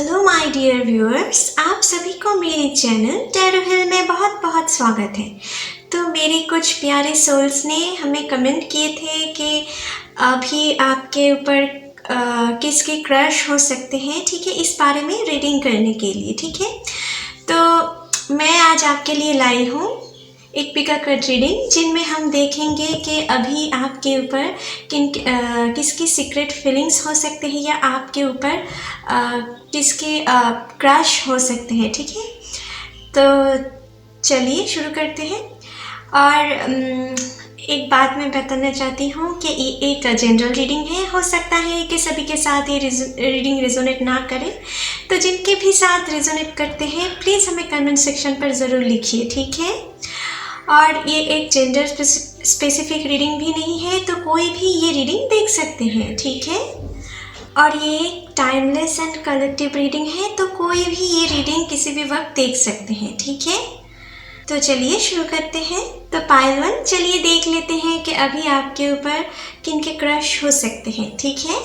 Hello my dear viewers, आप सभी को मेरे चैनल टैरो हिल में बहुत बहुत स्वागत है। तो मेरे कुछ प्यारे सोल्स ने हमें कमेंट किए थे कि अभी आपके ऊपर किसके क्रश हो सकते हैं, ठीक है, इस बारे में रीडिंग करने के लिए, ठीक है। तो मैं आज आपके लिए लाई हूँ एक पिका कट रीडिंग, जिनमें हम देखेंगे कि अभी आपके ऊपर किसकी सीक्रेट फीलिंग्स हो सकते हैं या आपके ऊपर किसके क्रश हो सकते हैं, ठीक है। तो चलिए शुरू करते हैं। और एक बात मैं बताना चाहती हूँ कि ये एक जनरल रीडिंग है। हो सकता है कि सभी के साथ ये रीडिंग रेजोनेट ना करे, तो जिनके भी साथ रेजोनेट करते हैं प्लीज़ हमें कमेंट सेक्शन पर ज़रूर लिखिए, ठीक है। और ये एक जेंडर स्पेसिफिक रीडिंग भी नहीं है, तो कोई भी ये रीडिंग देख सकते हैं, ठीक है। और ये एक टाइमलेस एंड कलेक्टिव रीडिंग है, तो कोई भी ये रीडिंग किसी भी वक्त देख सकते हैं, ठीक है। तो चलिए शुरू करते हैं। तो पाइल 1, चलिए देख लेते हैं कि अभी आपके ऊपर किनके क्रश हो सकते हैं, ठीक है।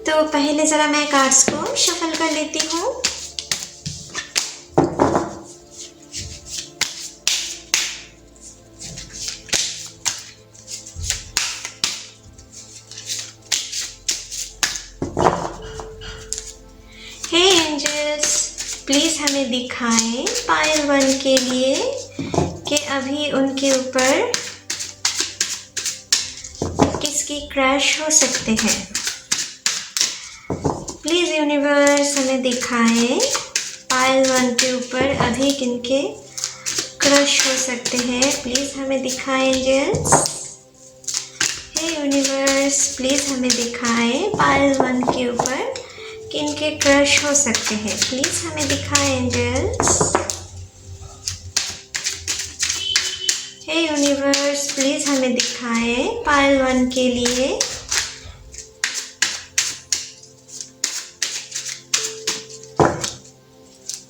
तो पहले ज़रा मैं कार्ड्स को शफल कर लेती हूँ। हे एंजल्स, प्लीज़ हमें दिखाएं पायल 1 के लिए कि अभी उनके ऊपर किसकी क्रश हो सकते हैं। प्लीज़ यूनिवर्स हमें दिखाएं पायल 1 के ऊपर अभी किनके क्रश हो सकते हैं। प्लीज़ हमें दिखाएं एंजल्स। हे यूनिवर्स, प्लीज़ हमें दिखाएं पायल 1 के ऊपर किनके क्रश हो सकते हैं। प्लीज़ हमें दिखाएं एंजल्स। हे यूनिवर्स, प्लीज़ हमें दिखाएं पायल 1 के लिए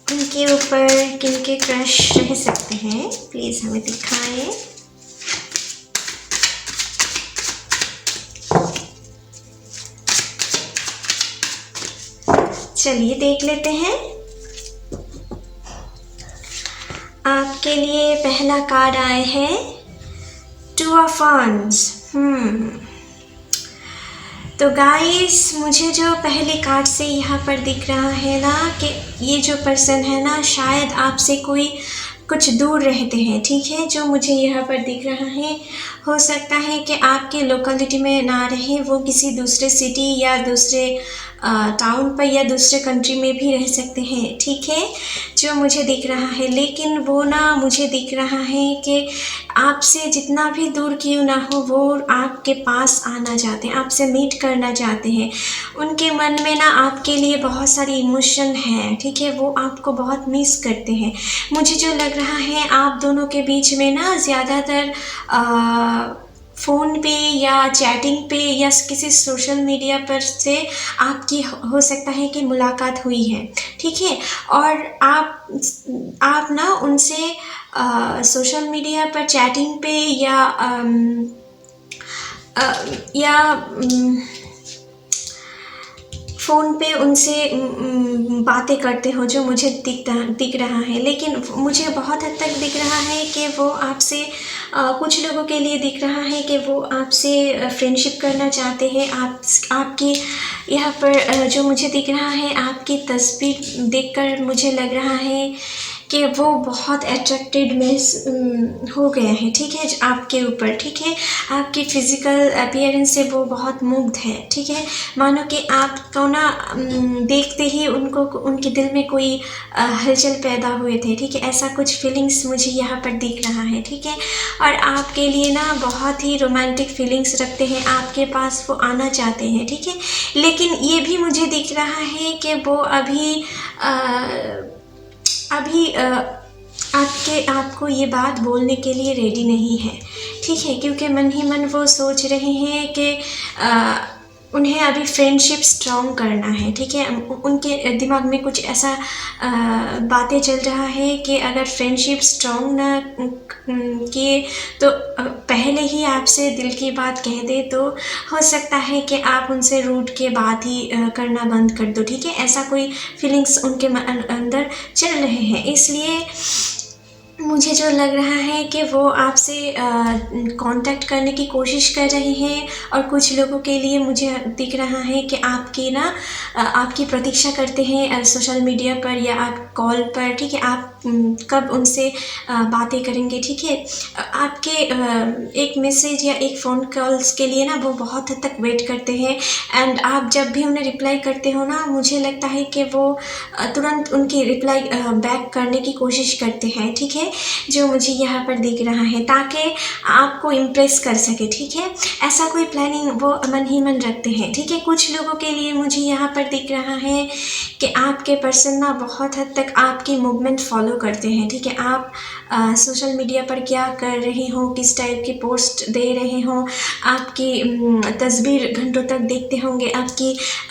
उनके ऊपर किनके क्रश रह सकते हैं। प्लीज़ हमें दिखाएं। चलिए देख लेते हैं। आपके लिए पहला कार्ड आए हैं टू ऑफ वांड्स। तो गाइस, मुझे जो पहले कार्ड से यहाँ पर दिख रहा है ना कि ये जो पर्सन है ना, शायद आपसे कोई कुछ दूर रहते हैं, ठीक है। जो मुझे यहाँ पर दिख रहा है, हो सकता है कि आपके लोकेलिटी में ना रहे, वो किसी दूसरे सिटी या दूसरे टाउन पर या दूसरे कंट्री में भी रह सकते हैं, ठीक है, जो मुझे दिख रहा है। लेकिन वो ना, मुझे दिख रहा है कि आपसे जितना भी दूर क्यों ना हो, वो आपके पास आना चाहते हैं, आपसे मीट करना चाहते हैं। उनके मन में ना आपके लिए बहुत सारी इमोशन है, ठीक है, वो आपको बहुत मिस करते हैं। मुझे जो लग रहा है, आप दोनों के बीच में ना ज़्यादातर फ़ोन पे या चैटिंग पे या किसी सोशल मीडिया पर से आपकी हो सकता है कि मुलाकात हुई है, ठीक है। और आप ना उनसे सोशल मीडिया पर चैटिंग पे या फ़ोन पे उनसे बातें करते हो, जो मुझे दिख रहा है। लेकिन मुझे बहुत हद तक दिख रहा है कि वो आपसे कुछ लोगों के लिए दिख रहा है कि वो आपसे फ्रेंडशिप करना चाहते हैं। आपकी यहाँ पर जो मुझे दिख रहा है, आपकी तस्वीर देखकर मुझे लग रहा है कि वो बहुत अट्रैक्टेड हो गए हैं, ठीक है, आपके ऊपर, ठीक है। आपकी फ़िज़िकल अपीयरेंस से वो बहुत मुग्ध है, ठीक है। मानो कि आपको ना देखते ही उनके दिल में कोई हलचल पैदा हुए थे, ठीक है। ऐसा कुछ फीलिंग्स मुझे यहाँ पर दिख रहा है, ठीक है। और आपके लिए ना बहुत ही रोमांटिक फीलिंग्स रखते हैं, आपके पास वो आना चाहते हैं, ठीक है। लेकिन ये भी मुझे दिख रहा है कि वो अभी आपको ये बात बोलने के लिए रेडी नहीं है, ठीक है, क्योंकि मन ही मन वो सोच रहे हैं कि उन्हें अभी फ्रेंडशिप स्ट्रॉन्ग करना है, ठीक है। उनके दिमाग में कुछ ऐसा बातें चल रहा है कि अगर फ्रेंडशिप स्ट्रॉन्ग ना किए तो पहले ही आपसे दिल की बात कह दे तो हो सकता है कि आप उनसे रूठ के बात ही करना बंद कर दो, ठीक है। ऐसा कोई फीलिंग्स उनके अंदर चल रहे हैं, इसलिए मुझे जो लग रहा है कि वो आपसे कांटेक्ट करने की कोशिश कर रहे हैं। और कुछ लोगों के लिए मुझे दिख रहा है कि आपकी ना आपकी प्रतीक्षा करते हैं सोशल मीडिया पर या आप कॉल पर, ठीक है। आप कब उनसे बातें करेंगे, ठीक है। आपके एक मैसेज या एक फ़ोन कॉल्स के लिए ना वो बहुत हद तक वेट करते हैं। एंड आप जब भी उन्हें रिप्लाई करते हो ना, मुझे लगता है कि वो तुरंत उनकी रिप्लाई बैक करने की कोशिश करते हैं, ठीक है। जो मुझे यहाँ पर दिख रहा है, ताकि आपको इम्प्रेस कर सके, ठीक है। ऐसा कोई प्लानिंग वो मन ही मन रखते हैं, ठीक है। कुछ लोगों के लिए मुझे यहाँ पर दिख रहा है कि आपके पर्सन ना बहुत हद तक आपकी मूवमेंट फॉलो करते हैं, ठीक है। आप सोशल मीडिया पर क्या कर रहे हो, किस टाइप की पोस्ट दे रहे हो, आपकी तस्वीर घंटों तक देखते होंगे,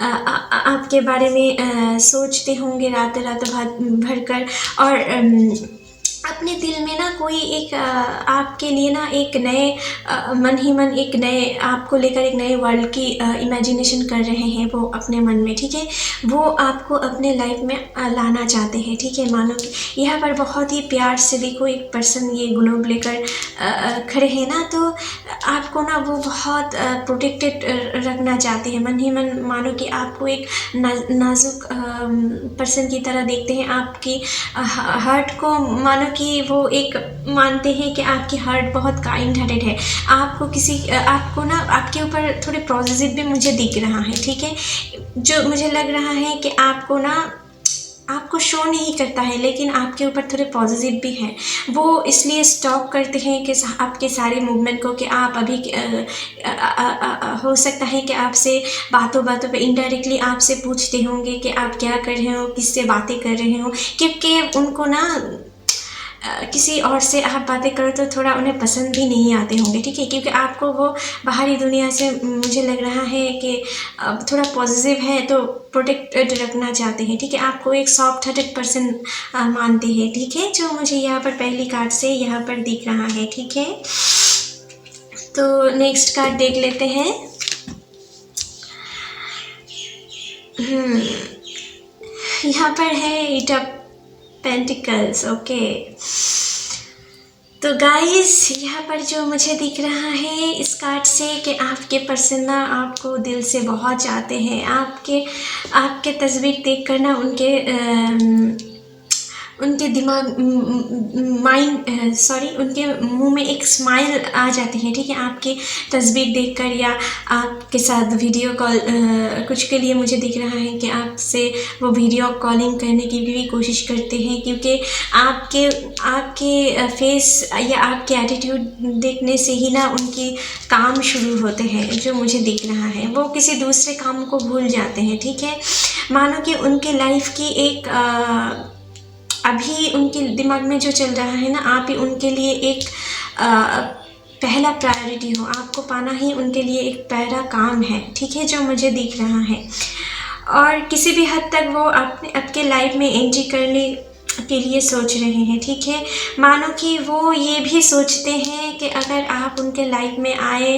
आपके बारे में सोचते होंगे रात रात भर कर। और अपने दिल में ना कोई एक आपके लिए ना एक नए मन ही मन एक नए आपको लेकर एक नए वर्ल्ड की इमेजिनेशन कर रहे हैं वो अपने मन में, ठीक है। वो आपको अपने लाइफ में लाना चाहते हैं, ठीक है। मानो कि यहाँ पर बहुत ही प्यार से देखो एक पर्सन ये ग्लोब लेकर खड़े हैं ना, तो आपको ना वो बहुत प्रोटेक्टेड रखना चाहते हैं मन ही मन। मानो कि आपको एक नाजुक पर्सन की तरह देखते हैं। आपकी हार्ट को मानो कि वो एक मानते हैं कि आपकी हार्ट बहुत काइंड हार्टेड है। आपको ना आपके ऊपर थोड़े पॉजिटिव भी मुझे दिख रहा है, ठीक है। जो मुझे लग रहा है कि आपको शो नहीं करता है, लेकिन आपके ऊपर थोड़े पॉजिटिव भी हैं। वो इसलिए स्टॉप करते हैं कि आपके सारे मूवमेंट को, कि आप अभी हो सकता है कि आपसे बातों बातों पे इनडायरेक्टली आपसे पूछते होंगे कि आप क्या कर रहे हो, किससे बातें कर रहे हो, क्योंकि उनको ना किसी और से आप बातें करो तो थोड़ा उन्हें पसंद भी नहीं आते होंगे, ठीक है। क्योंकि आपको वो बाहरी दुनिया से मुझे लग रहा है कि थोड़ा पॉजिटिव है तो प्रोटेक्टेड रखना चाहते हैं, ठीक है। आपको एक सॉफ्ट हार्टेड पर्सन मानते हैं, ठीक है। जो मुझे यहाँ पर पहली कार्ड से यहाँ पर दिख रहा है, ठीक है। तो नेक्स्ट कार्ड देख लेते हैं। यहाँ पर है एट ऑफ पेंटिकल्स, ओके। तो गाइस यहाँ पर जो मुझे दिख रहा है इस कार्ड से कि आपके पर्सन ना आपको दिल से बहुत चाहते हैं। आपके तस्वीर देख कर ना उनके दिमाग उनके मुंह में एक स्माइल आ जाती है, ठीक है। आपकी तस्वीर देखकर या आपके साथ वीडियो कॉल कुछ के लिए मुझे दिख रहा है कि आपसे वो वीडियो कॉलिंग करने की भी कोशिश करते हैं, क्योंकि आपके फेस या आपके एटीट्यूड देखने से ही ना उनकी काम शुरू होते हैं। जो मुझे दिख रहा है वो किसी दूसरे काम को भूल जाते हैं, ठीक है। मानो कि उनके लाइफ की एक अभी उनके दिमाग में जो चल रहा है ना, आप ही उनके लिए एक पहला प्रायोरिटी हो। आपको पाना ही उनके लिए एक पहला काम है, ठीक है। जो मुझे दिख रहा है, और किसी भी हद तक वो आपके लाइफ में एंट्री करने के लिए सोच रहे हैं, ठीक है। मानो कि वो ये भी सोचते हैं कि अगर आप उनके लाइफ में आए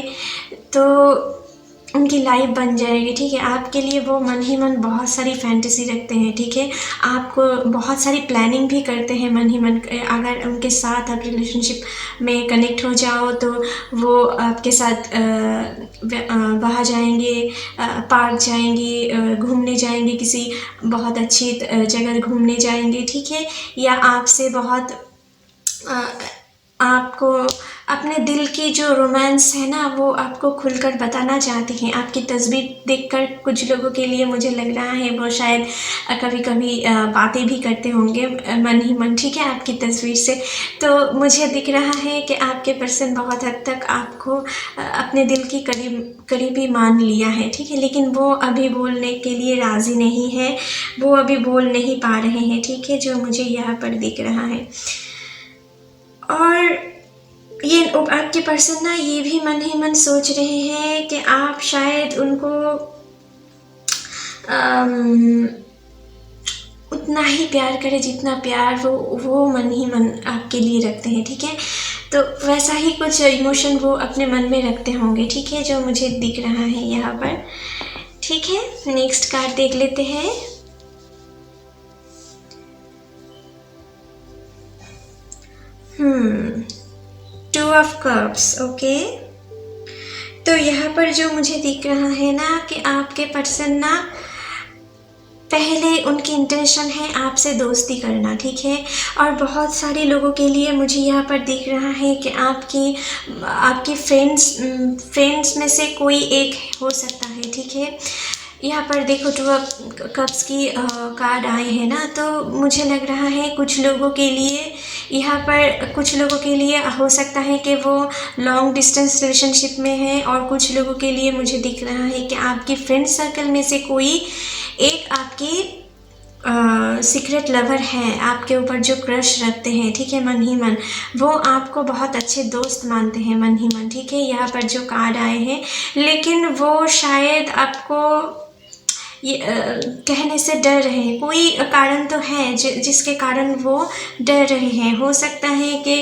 तो उनकी लाइफ बन जाएगी, ठीक है। आपके लिए वो मन ही मन बहुत सारी फैंटेसी रखते हैं, ठीक है। आपको बहुत सारी प्लानिंग भी करते हैं मन ही मन। अगर उनके साथ आप रिलेशनशिप में कनेक्ट हो जाओ तो वो आपके साथ बाहर जाएंगे, पार्क जाएंगे, घूमने जाएंगे, किसी बहुत अच्छी जगह घूमने जाएंगे, ठीक है। या आपसे बहुत आपको अपने दिल की जो रोमांस है ना वो आपको खुलकर बताना चाहते हैं। आपकी तस्वीर देखकर कुछ लोगों के लिए मुझे लग रहा है वो शायद कभी कभी बातें भी करते होंगे मन ही मन, ठीक है, आपकी तस्वीर से। तो मुझे दिख रहा है कि आपके पर्सन बहुत हद तक आपको अपने दिल की करीबी मान लिया है, ठीक है। लेकिन वो अभी बोलने के लिए राज़ी नहीं है, वो अभी बोल नहीं पा रहे हैं, ठीक है। जो मुझे यहाँ पर दिख रहा है। और ये आपके पर्सन ना ये भी मन ही मन सोच रहे हैं कि आप शायद उनको अम, उतना ही प्यार करें जितना प्यार वो मन ही मन आपके लिए रखते हैं, ठीक है। तो वैसा ही कुछ इमोशन वो अपने मन में रखते होंगे, ठीक है, जो मुझे दिख रहा है यहाँ पर, ठीक है। नेक्स्ट कार्ड देख लेते हैं। Two of cups, okay. तो यहाँ पर जो मुझे दिख रहा है ना कि आपके पर्सन ना पहले उनकी इंटेंशन है आपसे दोस्ती करना, ठीक है। और बहुत सारे लोगों के लिए मुझे यहाँ पर दिख रहा है कि आपकी फ्रेंड्स में से कोई एक हो सकता है, ठीक है। यहाँ पर देखो टू ऑफ कप्स की कार्ड आए हैं ना, तो मुझे लग रहा है कुछ लोगों के लिए यहाँ पर कुछ लोगों के लिए हो सकता है कि वो लॉन्ग डिस्टेंस रिलेशनशिप में है, और कुछ लोगों के लिए मुझे दिख रहा है कि आपकी फ्रेंड सर्कल में से कोई एक आपकी सीक्रेट लवर है, आपके ऊपर जो क्रश रखते हैं, ठीक है, मन ही मन वो आपको बहुत अच्छे दोस्त मानते हैं मन ही मन, ठीक है। यहाँ पर जो कार्ड आए हैं, लेकिन वो शायद आपको ये कहने से डर रहे हैं। कोई कारण तो है जिसके कारण वो डर रहे हैं। हो सकता है कि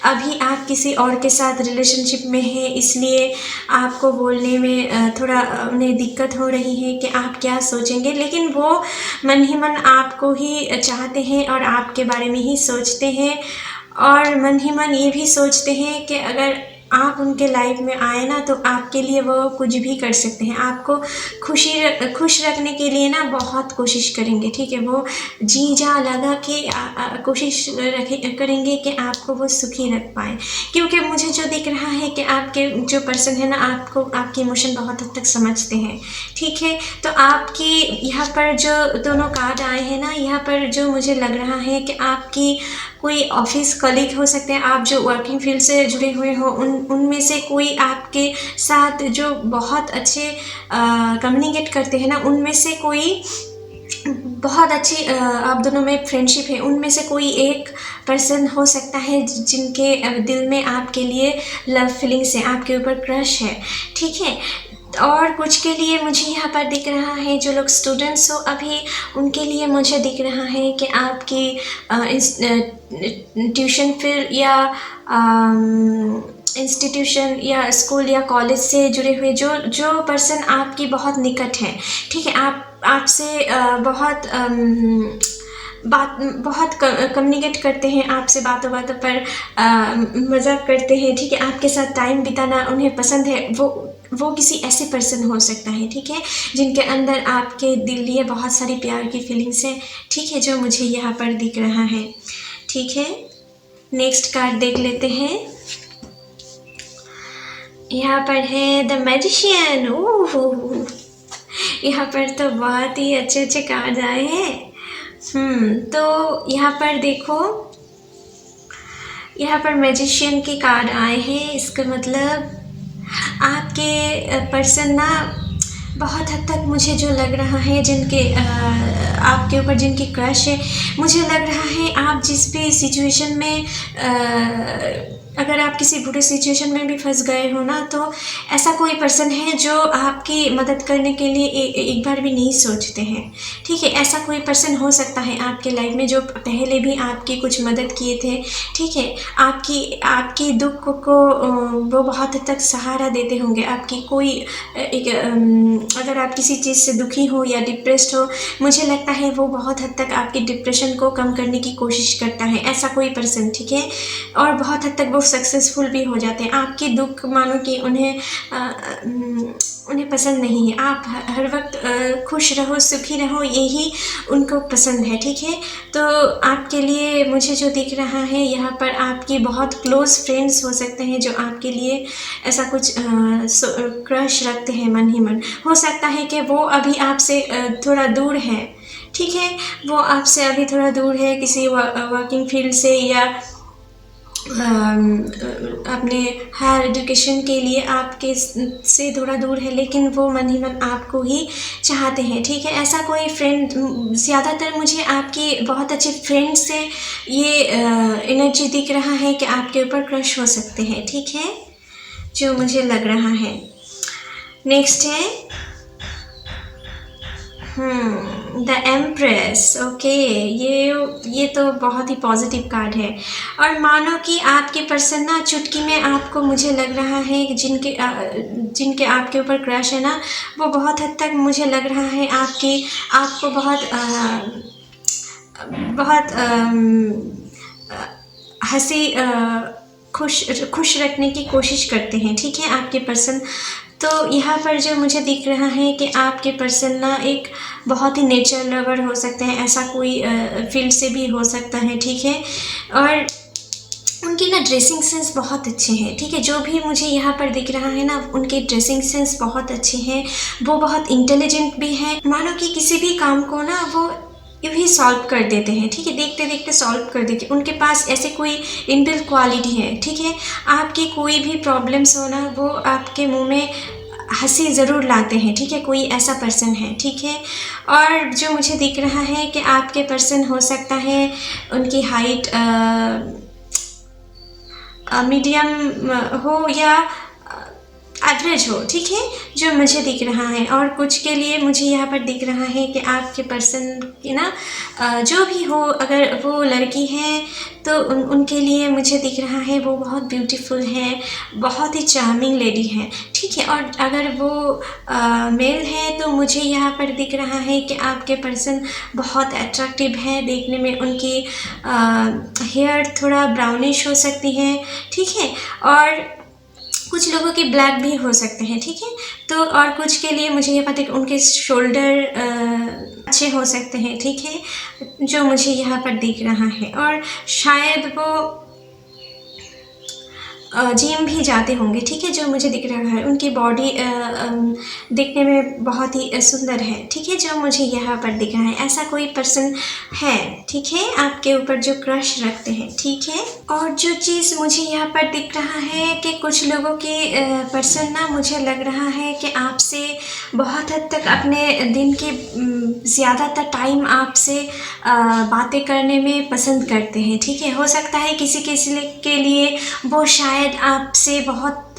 अभी आप किसी और के साथ रिलेशनशिप में हैं, इसलिए आपको बोलने में थोड़ा उन्हें दिक्कत हो रही है कि आप क्या सोचेंगे, लेकिन वो मन ही मन आपको ही चाहते हैं और आपके बारे में ही सोचते हैं, और मन ही मन ये भी सोचते हैं कि अगर आप उनके लाइफ में आए ना तो आपके लिए वो कुछ भी कर सकते हैं। आपको खुश रखने के लिए ना बहुत कोशिश करेंगे, ठीक है। वो जी जा लगा के कोशिश करेंगे कि आपको वो सुखी रख पाए, क्योंकि मुझे जो दिख रहा है कि आपके जो पर्सन है ना आपको आपकी इमोशन बहुत हद तक समझते हैं, ठीक है। तो आपकी यहाँ पर जो दोनों कार्ड आए हैं ना, यहाँ पर जो मुझे लग रहा है कि आपकी कोई ऑफिस कलीग हो सकते हैं, आप जो वर्किंग फील्ड से जुड़े हुए हो उनमें से कोई आपके साथ जो बहुत अच्छे कम्युनिकेट करते हैं ना, उनमें से कोई बहुत अच्छी आप दोनों में फ्रेंडशिप है, उनमें से कोई एक पर्सन हो सकता है जिनके दिल में आपके लिए लव फीलिंग्स है, आपके ऊपर क्रश है, ठीक है। और कुछ के लिए मुझे यहाँ पर दिख रहा है जो लोग स्टूडेंट्स हो अभी, उनके लिए मुझे दिख रहा है कि आपकी ट्यूशन फील्ड या इंस्टीट्यूशन या स्कूल या कॉलेज से जुड़े हुए जो पर्सन आपकी बहुत निकट है, ठीक है, आपसे बहुत कम्युनिकेट करते हैं, आपसे बातों पर मजाक करते हैं, ठीक है, आपके साथ टाइम बिताना उन्हें पसंद है, वो किसी ऐसे पर्सन हो सकता है, ठीक है, जिनके अंदर आपके दिल लिए बहुत सारी प्यार की फीलिंग्स है, ठीक है, जो मुझे यहाँ पर दिख रहा है, ठीक है। नेक्स्ट कार्ड देख लेते हैं। यहाँ पर है द मैजिशियन। ओह, यहाँ पर तो बहुत ही अच्छे अच्छे कार्ड आए हैं। तो यहाँ पर देखो, यहाँ पर मैजिशियन के कार्ड आए हैं। इसका मतलब आपके पर्सन ना बहुत हद तक मुझे जो लग रहा है जिनके आपके ऊपर जिनकी क्रश है, मुझे लग रहा है आप जिस भी सिचुएशन में अगर आप किसी बुरे सिचुएशन में भी फंस गए हो ना, तो ऐसा कोई पर्सन है जो आपकी मदद करने के लिए एक बार भी नहीं सोचते हैं, ठीक है। ऐसा कोई पर्सन हो सकता है आपके लाइफ में जो पहले भी आपकी कुछ मदद किए थे, ठीक है, आपकी दुख को वो बहुत हद तक सहारा देते होंगे। आपकी कोई अगर आप किसी चीज़ से दुखी हो या डिप्रेस्ड हो, मुझे लगता है वो बहुत हद तक आपकी डिप्रेशन को कम करने की कोशिश करता है, ऐसा कोई पर्सन, ठीक है। और बहुत हद तक वो सक्सेसफुल भी हो जाते हैं। आपकी दुख मानो कि उन्हें पसंद नहीं है, आप हर वक्त खुश रहो, सुखी रहो, यही उनको पसंद है, ठीक है। तो आपके लिए मुझे जो दिख रहा है यहाँ पर आपकी बहुत क्लोज फ्रेंड्स हो सकते हैं जो आपके लिए ऐसा कुछ क्रश रखते हैं मन ही मन। हो सकता है कि वो अभी आपसे थोड़ा दूर है, ठीक है, वो आपसे अभी थोड़ा दूर है किसी वर्किंग फील्ड से या अपने हायर एजुकेशन के लिए आपके से थोड़ा दूर है, लेकिन वो मन ही मन आपको ही चाहते हैं, ठीक है। ऐसा कोई फ्रेंड, ज़्यादातर मुझे आपकी बहुत अच्छे फ्रेंड से ये एनर्जी दिख रहा है कि आपके ऊपर क्रश हो सकते हैं, ठीक है, जो मुझे लग रहा है। नेक्स्ट है द एम्प्रेस। ओके, ये तो बहुत ही पॉजिटिव कार्ड है। और मानो कि आपके पर्सन ना चुटकी में, आपको मुझे लग रहा है कि जिनके आपके ऊपर क्रश है ना, वो बहुत हद तक मुझे लग रहा है आपको बहुत हंसी खुश रखने की कोशिश करते हैं, ठीक है, आपके पर्सन। तो यहाँ पर जो मुझे दिख रहा है कि आपके पर्सन ना एक बहुत ही नेचर लवर हो सकते हैं, ऐसा कोई फील्ड से भी हो सकता है, ठीक है। और उनकी ना ड्रेसिंग सेंस बहुत अच्छे हैं, ठीक है, जो भी मुझे यहाँ पर दिख रहा है ना, उनके ड्रेसिंग सेंस बहुत अच्छे हैं। वो बहुत इंटेलिजेंट भी हैं। मानो कि किसी भी काम को ना वो यूँ ही सॉल्व कर देते हैं, ठीक है, देखते देखते सॉल्व कर देते हैं। उनके पास ऐसे कोई इनबिल्ट क्वालिटी है, ठीक है। आपकी कोई भी प्रॉब्लम्स हो ना, वो आपके मुंह में हंसी ज़रूर लाते हैं, ठीक है, कोई ऐसा पर्सन है, ठीक है। और जो मुझे दिख रहा है कि आपके पर्सन हो सकता है उनकी हाइट मीडियम हो या एवरेज हो, ठीक है, जो मुझे दिख रहा है। और कुछ के लिए मुझे यहाँ पर दिख रहा है कि आपके पर्सन की ना जो भी हो, अगर वो लड़की है तो उनके लिए मुझे दिख रहा है वो बहुत ब्यूटीफुल है, बहुत ही चार्मिंग लेडी है, ठीक है। और अगर वो मेल है तो मुझे यहाँ पर दिख रहा है कि आपके पर्सन बहुत अट्रैक्टिव है देखने में। उनकी हेयर थोड़ा ब्राउनिश हो सकती है, ठीक है, और कुछ लोगों की ब्लैक भी हो सकते हैं, ठीक है। तो और कुछ के लिए मुझे ये पता है कि उनके शोल्डर अच्छे हो सकते हैं, ठीक है, जो मुझे यहाँ पर दिख रहा है। और शायद वो जिम भी जाते होंगे, ठीक है, जो मुझे दिख रहा है। उनकी बॉडी दिखने में बहुत ही सुंदर है, ठीक है, जो मुझे यहाँ पर दिख रहा है। ऐसा कोई पर्सन है, ठीक है, आपके ऊपर जो क्रश रखते हैं, ठीक है। और जो चीज़ मुझे यहाँ पर दिख रहा है कि कुछ लोगों के पर्सन ना, मुझे लग रहा है कि आपसे बहुत हद तक अपने दिन के ज़्यादातर टाइम आपसे बातें करने में पसंद करते हैं, ठीक है। हो सकता है किसी किसी के लिए वो शायद आपसे बहुत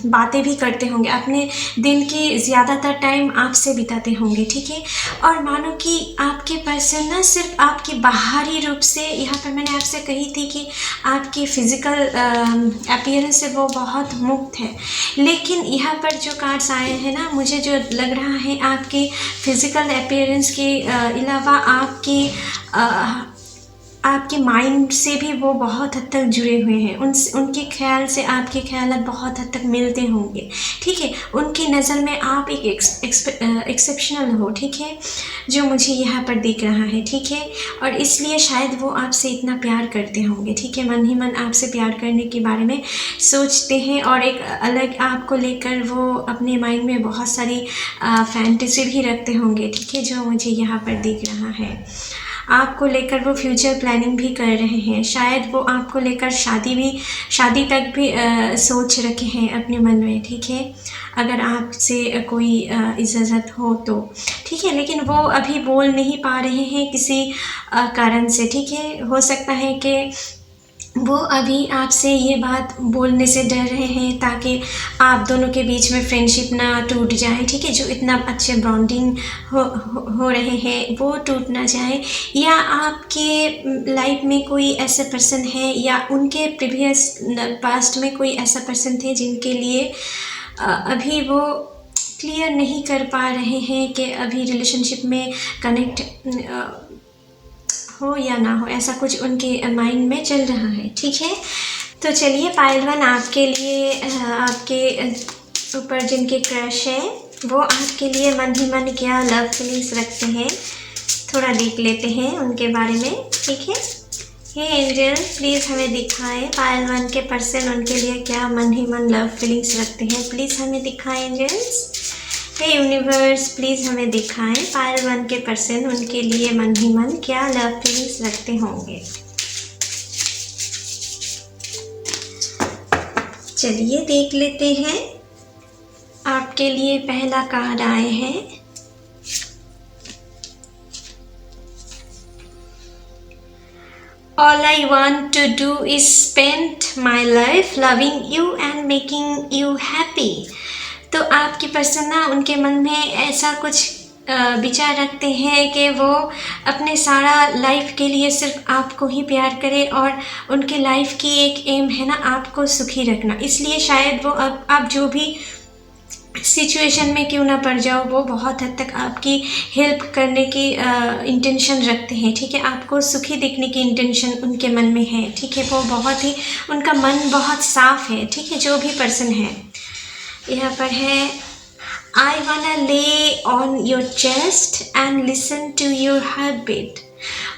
बातें भी करते होंगे, अपने दिन की ज़्यादातर टाइम आपसे बिताते होंगे, ठीक है। और मानो कि आपके पर्सन ना सिर्फ आपके बाहरी रूप से, यहाँ पर मैंने आपसे कही थी कि आपकी फ़िज़िकल अपीयरेंस से वो बहुत मुक्त है, लेकिन यहाँ पर जो कार्ड्स आए हैं ना, मुझे जो लग रहा है आपके फ़िज़िकल अपीयरेंस के अलावा आपके माइंड से भी वो बहुत हद तक जुड़े हुए हैं। उनके ख्याल से आपके ख्याल बहुत हद तक मिलते होंगे, ठीक है। उनकी नज़र में आप एक एक्सेप्शनल हो, ठीक है, जो मुझे यहाँ पर दिख रहा है, ठीक है। और इसलिए शायद वो आपसे इतना प्यार करते होंगे, ठीक है, मन ही मन आपसे प्यार करने के बारे में सोचते हैं। और एक अलग आपको लेकर वो अपने माइंड में बहुत सारी फैंटेसी भी रखते होंगे, ठीक है, जो मुझे यहाँ पर दिख रहा है। आपको लेकर वो फ्यूचर प्लानिंग भी कर रहे हैं। शायद वो आपको लेकर शादी तक भी सोच रखे हैं अपने मन में, ठीक है, अगर आपसे कोई इजाज़त हो तो, ठीक है। लेकिन वो अभी बोल नहीं पा रहे हैं किसी कारण से, ठीक है। हो सकता है कि वो अभी आपसे ये बात बोलने से डर रहे हैं ताकि आप दोनों के बीच में फ्रेंडशिप ना टूट जाए, ठीक है, जो इतना अच्छे बॉन्डिंग हो रहे हैं वो टूट ना जाए। या आपके लाइफ में कोई ऐसा पर्सन है या उनके प्रीवियस पास्ट में कोई ऐसा पर्सन थे जिनके लिए अभी वो क्लियर नहीं कर पा रहे हैं कि अभी रिलेशनशिप में कनेक्ट हो या ना हो, ऐसा कुछ उनके माइंड में चल रहा है, ठीक है। तो चलिए पाइल वन, आपके लिए आपके ऊपर जिनके क्रश है वो आपके लिए मन ही मन क्या लव फीलिंग्स रखते हैं, थोड़ा देख लेते हैं उनके बारे में, ठीक है। हे एंजल, प्लीज़ हमें दिखाएं पाइल वन के पर्सन उनके लिए क्या मन ही मन लव फीलिंग्स रखते हैं, प्लीज़ हमें दिखाएं एंजल्स। हे यूनिवर्स, प्लीज़ हमें दिखाएं पाइल वन के पर्सन उनके लिए मन ही मन क्या लव फीलिंग्स रखते होंगे। चलिए देख लेते हैं। आपके लिए पहला कार्ड आए हैं। All I want to do is spend my life loving you and making you happy। तो आपकी पर्सन ना उनके मन में ऐसा कुछ विचार रखते हैं कि वो अपने सारा लाइफ के लिए सिर्फ आपको ही प्यार करे, और उनके लाइफ की एक एम है ना आपको सुखी रखना। इसलिए शायद वो अब आप जो भी सिचुएशन में क्यों ना पड़ जाओ, वो बहुत हद तक आपकी हेल्प करने की इंटेंशन रखते हैं। ठीक है, आपको सुखी देखने की इंटेंशन उनके मन में है। ठीक है, वो बहुत ही, उनका मन बहुत साफ है। ठीक है, जो भी पर्सन है। यहाँ पर है I wanna lay on your chest and listen to your heartbeat।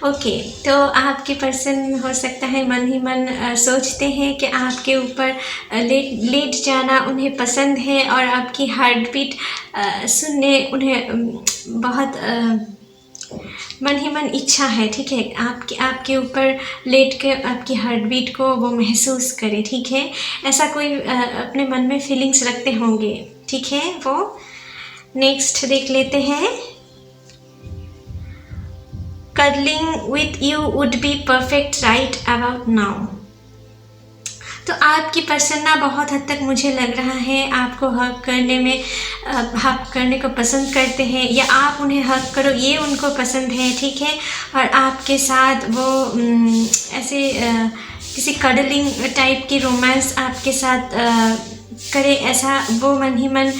Okay, तो आपके पर्सन हो सकता है मन ही मन सोचते हैं कि आपके ऊपर लेट जाना उन्हें पसंद है, और आपकी हार्ट बीट सुनने उन्हें बहुत मन ही मन इच्छा है। ठीक है, आपके ऊपर लेट के आपकी हार्ट बीट को वो महसूस करे। ठीक है, ऐसा कोई अपने मन में फीलिंग्स रखते होंगे। ठीक है, वो नेक्स्ट देख लेते हैं। Cuddling with you would be perfect right about now। तो आपकी पर्सन ना बहुत हद तक मुझे लग रहा है आपको हक करने में हक करने को पसंद करते हैं, या आप उन्हें हक करो ये उनको पसंद है। ठीक है, और आपके साथ वो ऐसे किसी कडलिंग टाइप की रोमांस आपके साथ करे, ऐसा वो मन ही मन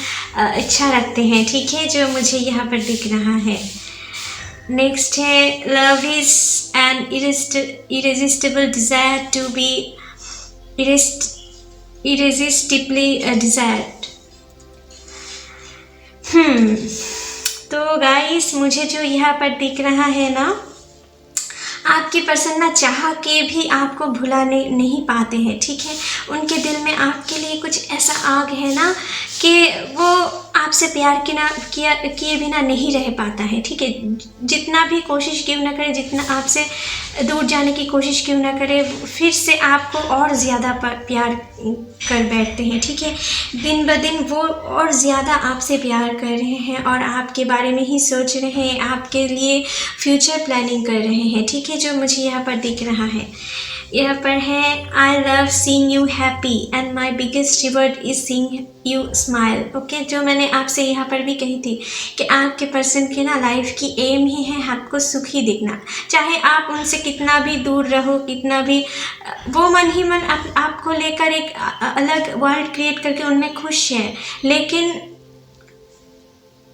इच्छा रखते हैं। ठीक है, जो मुझे यहाँ पर दिख रहा है। नेक्स्ट है love is an irresistible desire to be irresistibly desired। तो गाइस मुझे जो यहाँ पर दिख रहा है ना, आपकी पर्सन ना चाह के भी आपको भुलाने नहीं पाते हैं। ठीक है, उनके दिल में आपके लिए कुछ ऐसा आग है ना कि वो आपसे प्यार किए बिना नहीं रह पाता है। ठीक है, जितना भी कोशिश क्यों ना करे, जितना आपसे दूर जाने की कोशिश क्यों ना करे, फिर से आपको और ज़्यादा प्यार कर बैठते हैं। ठीक है, दिन ब दिन वो और ज़्यादा आपसे प्यार कर रहे हैं, और आपके बारे में ही सोच रहे हैं, आपके लिए फ्यूचर प्लानिंग कर रहे हैं। ठीक है, जो मुझे यहाँ पर दिख रहा है। यहाँ पर है I love seeing you happy and my biggest reward is seeing you smile. Okay, जो मैंने आपसे यहाँ पर भी कही थी कि आपके पर्सन के ना लाइफ की एम ही है आपको सुखी दिखना। चाहे आप उनसे कितना भी दूर रहो, कितना भी, वो मन ही मन आपको लेकर एक अलग वर्ल्ड क्रिएट करके उनमें खुश है। लेकिन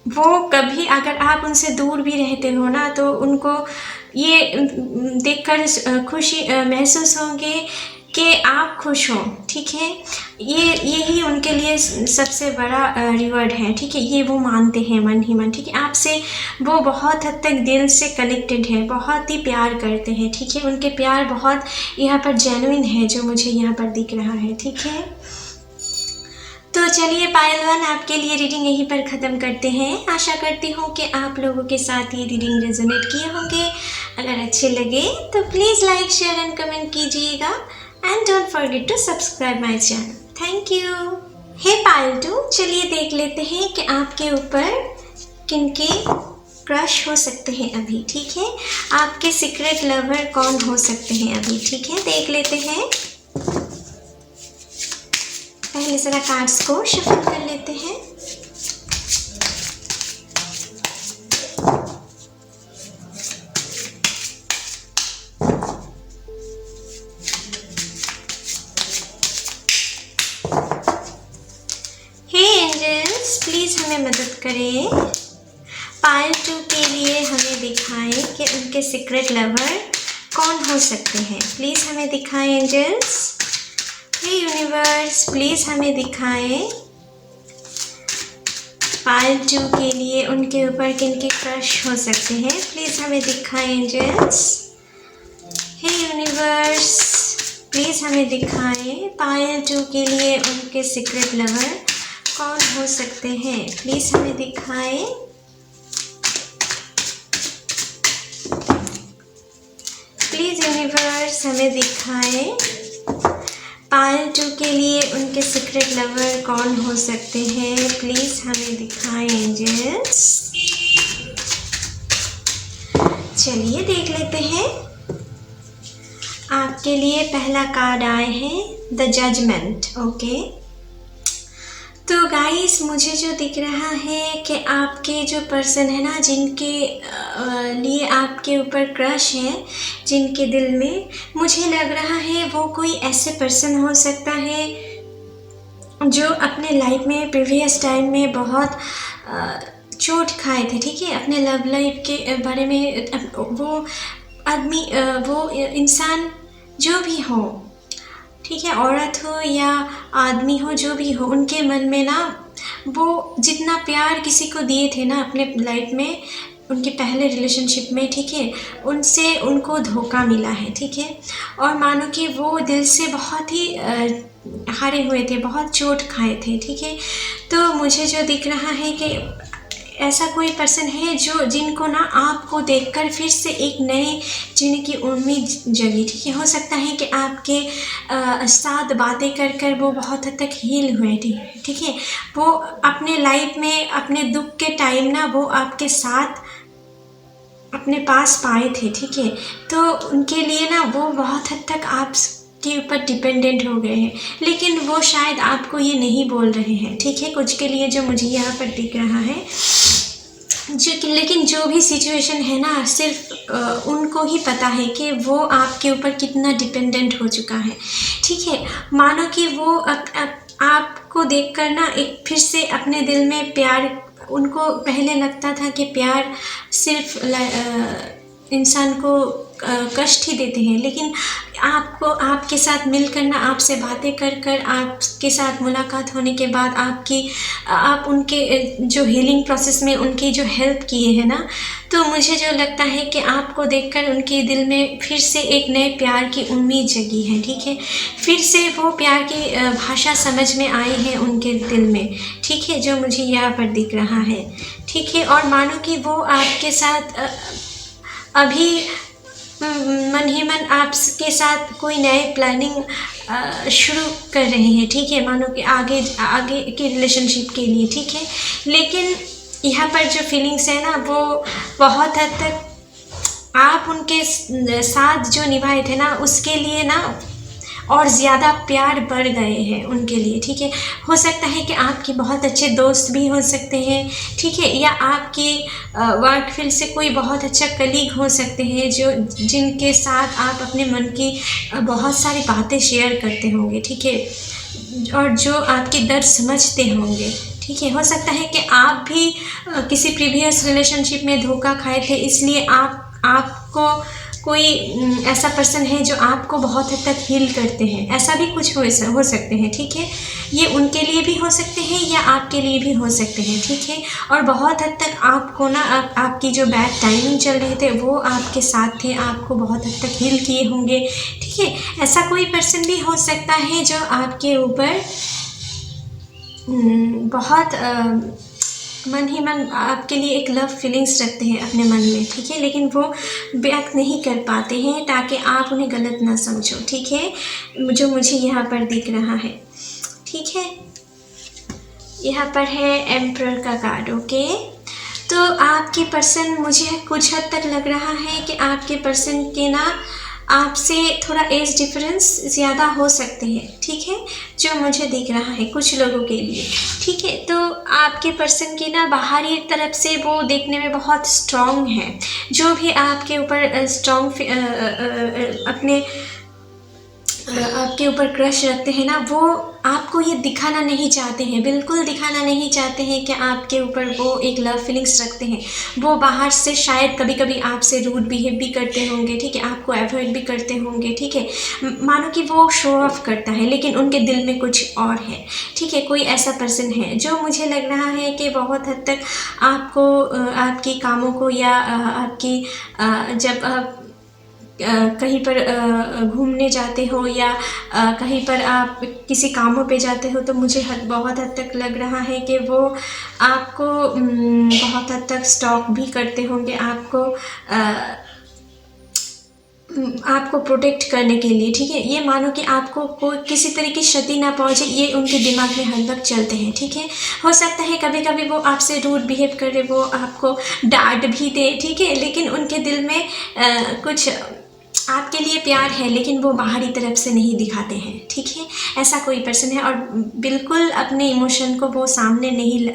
वो कभी अगर आप उनसे दूर भी रहते हो ना, तो उनको ये देखकर खुशी महसूस होंगे कि आप खुश हो। ठीक है, यही उनके लिए सबसे बड़ा रिवॉर्ड है। ठीक है, ये वो मानते हैं मन ही मन। ठीक है, आपसे वो बहुत हद तक दिल से कनेक्टेड है, बहुत ही प्यार करते हैं। ठीक है, उनके प्यार बहुत यहाँ पर जेन्युइन है, जो मुझे यहाँ पर दिख रहा है। ठीक है, तो चलिए पायल वन आपके लिए रीडिंग यहीं पर ख़त्म करते हैं। आशा करती हूँ कि आप लोगों के साथ ये रीडिंग रेजोनेट किए होंगे। अगर अच्छे लगे तो please like share and comment कीजिएगा, and don't forget to subscribe my channel. Thank you. हे पायल टू, चलिए देख लेते हैं कि आपके ऊपर किनके क्रश हो सकते हैं अभी। ठीक है, आपके सीक्रेट लवर कौन हो सकते हैं अभी। ठीक है, देख लेते हैं। पहले ज़रा कार्ड्स को शफल कर लेते हैं। हे एंजल्स, प्लीज़ हमें मदद करें। पायल टू के लिए हमें दिखाएं कि उनके सीक्रेट लवर कौन हो सकते हैं। प्लीज़ हमें दिखाएं एंजल्स। हे यूनिवर्स, प्लीज़ हमें दिखाएं पायल टू के लिए उनके ऊपर किनके क्रश हो सकते हैं। प्लीज़ हमें दिखाएं एंजल्स। हे यूनिवर्स, प्लीज़ हमें दिखाएं पायल टू के लिए उनके सीक्रेट लवर कौन हो सकते हैं। प्लीज़ हमें दिखाएं। प्लीज़ यूनिवर्स हमें दिखाएं पायल 2 के लिए उनके सीक्रेट लवर कौन हो सकते हैं, प्लीज़ हमें दिखाएं एंजल्स। चलिए देख लेते हैं। आपके लिए पहला कार्ड आए हैं द जजमेंट। ओके, तो गाइस मुझे जो दिख रहा है कि आपके जो पर्सन है ना, जिनके लिए आपके ऊपर क्रश है, जिनके दिल में, मुझे लग रहा है वो कोई ऐसे पर्सन हो सकता है जो अपने लाइफ में प्रीवियस टाइम में बहुत चोट खाए थे। ठीक है, अपने लव लाइफ के बारे में वो आदमी, वो इंसान जो भी हो, ठीक है, औरत हो या आदमी हो, जो भी हो, उनके मन में ना वो जितना प्यार किसी को दिए थे ना अपने लाइफ में, उनके पहले रिलेशनशिप में, ठीक है, उनसे उनको धोखा मिला है। ठीक है, और मानो कि वो दिल से बहुत ही हारे हुए थे, बहुत चोट खाए थे। ठीक है, तो मुझे जो दिख रहा है कि ऐसा कोई पर्सन है जो जिनको ना आपको देखकर फिर से एक नए जीने की उम्मीद जगी। ठीक है, हो सकता है कि आपके साथ बातें कर कर वो बहुत हद तक हील हुए थे। ठीक है, वो अपने लाइफ में अपने दुख के टाइम ना वो आपके साथ अपने पास पाए थे। ठीक है, तो उनके लिए ना वो बहुत हद तक आप के ऊपर डिपेंडेंट हो गए हैं, लेकिन वो शायद आपको ये नहीं बोल रहे हैं। ठीक है, कुछ के लिए जो मुझे यहाँ पर दिख रहा है, लेकिन जो भी सिचुएशन है ना, सिर्फ उनको ही पता है कि वो आपके ऊपर कितना डिपेंडेंट हो चुका है। ठीक है, मानो कि वो आपको देखकर ना एक फिर से अपने दिल में प्यार, उनको पहले लगता था कि प्यार सिर्फ इंसान को कष्ट ही देते हैं, लेकिन आपको आपके साथ मिलकर ना, आपसे बातें कर कर, आपके साथ मुलाकात होने के बाद आप उनके जो हीलिंग प्रोसेस में उनकी जो हेल्प किए हैं ना, तो मुझे जो लगता है कि आपको देखकर उनके दिल में फिर से एक नए प्यार की उम्मीद जगी है। ठीक है, फिर से वो प्यार की भाषा समझ में आई है उनके दिल में। ठीक है, जो मुझे यहाँ पर दिख रहा है। ठीक है, और मानो कि वो आपके साथ अभी मन ही मन आपके साथ कोई नए प्लानिंग शुरू कर रहे हैं। ठीक है, मानो कि आगे के रिलेशनशिप के लिए। ठीक है, लेकिन यहाँ पर जो फीलिंग्स है ना, वो बहुत हद तक आप उनके साथ जो निभाए थे ना, उसके लिए ना और ज़्यादा प्यार बढ़ गए हैं उनके लिए। ठीक है, हो सकता है कि आपके बहुत अच्छे दोस्त भी हो सकते हैं। ठीक है, या आपकी वर्क फील्ड से कोई बहुत अच्छा कलीग हो सकते हैं जो जिनके साथ आप अपने मन की बहुत सारी बातें शेयर करते होंगे। ठीक है, और जो आपके दर्द समझते होंगे। ठीक है, हो सकता है कि आप भी किसी प्रीवियस रिलेशनशिप में धोखा खाए थे, इसलिए आपको कोई ऐसा पर्सन है जो आपको बहुत हद तक हील करते हैं। ऐसा भी कुछ हो सकते हैं। ठीक है, ये उनके लिए भी हो सकते हैं या आपके लिए भी हो सकते हैं। ठीक है, और बहुत हद तक आपको ना आपकी जो बैड टाइमिंग चल रहे थे वो आपके साथ थे, आपको बहुत हद तक हील किए होंगे। ठीक है, ऐसा कोई पर्सन भी हो सकता है जो आपके ऊपर बहुत मन ही मन आपके लिए एक लव फीलिंग्स रखते हैं अपने मन में। ठीक है, लेकिन वो व्यक्त नहीं कर पाते हैं ताकि आप उन्हें गलत ना समझो। ठीक है, जो मुझे यहाँ पर दिख रहा है। ठीक है, यहाँ पर है एम्परर का कार्ड। ओके, तो आपके पर्सन, मुझे कुछ हद तक लग रहा है कि आपके पर्सन के ना आपसे थोड़ा एज डिफरेंस ज़्यादा हो सकते हैं। ठीक है, जो मुझे दिख रहा है कुछ लोगों के लिए। ठीक है, तो आपके पर्सन की ना बाहरी तरफ से वो देखने में बहुत स्ट्रॉन्ग है। जो भी आपके ऊपर स्ट्रॉन्ग आपके ऊपर क्रश रखते हैं ना, वो आपको ये दिखाना नहीं चाहते हैं, बिल्कुल दिखाना नहीं चाहते हैं कि आपके ऊपर वो एक लव फीलिंग्स रखते हैं। वो बाहर से शायद कभी कभी आपसे रूड बिहेव भी करते होंगे। ठीक है, आपको अवॉइड भी करते होंगे। ठीक है, मानो कि वो शो ऑफ करता है, लेकिन उनके दिल में कुछ और है। ठीक है, कोई ऐसा पर्सन है जो मुझे लग रहा है कि बहुत हद तक आपको आपकी कामों को या आपकी जब आप कहीं पर घूमने जाते हो या कहीं पर आप किसी कामों पे जाते हो, तो मुझे बहुत हद तक लग रहा है कि वो आपको बहुत हद तक स्टॉक भी करते होंगे। आपको आपको प्रोटेक्ट करने के लिए, ठीक है। ये मानो कि आपको कोई किसी तरह की क्षति ना पहुंचे, ये उनके दिमाग में हर वक्त चलते हैं, ठीक है। हो सकता है कभी कभी वो आपसे रूड बिहेव करे, वो आपको डांट भी दे, ठीक है, लेकिन उनके दिल में कुछ आपके लिए प्यार है, लेकिन वो बाहरी तरफ से नहीं दिखाते हैं, ठीक है। ऐसा कोई पर्सन है और बिल्कुल अपने इमोशन को वो सामने नहीं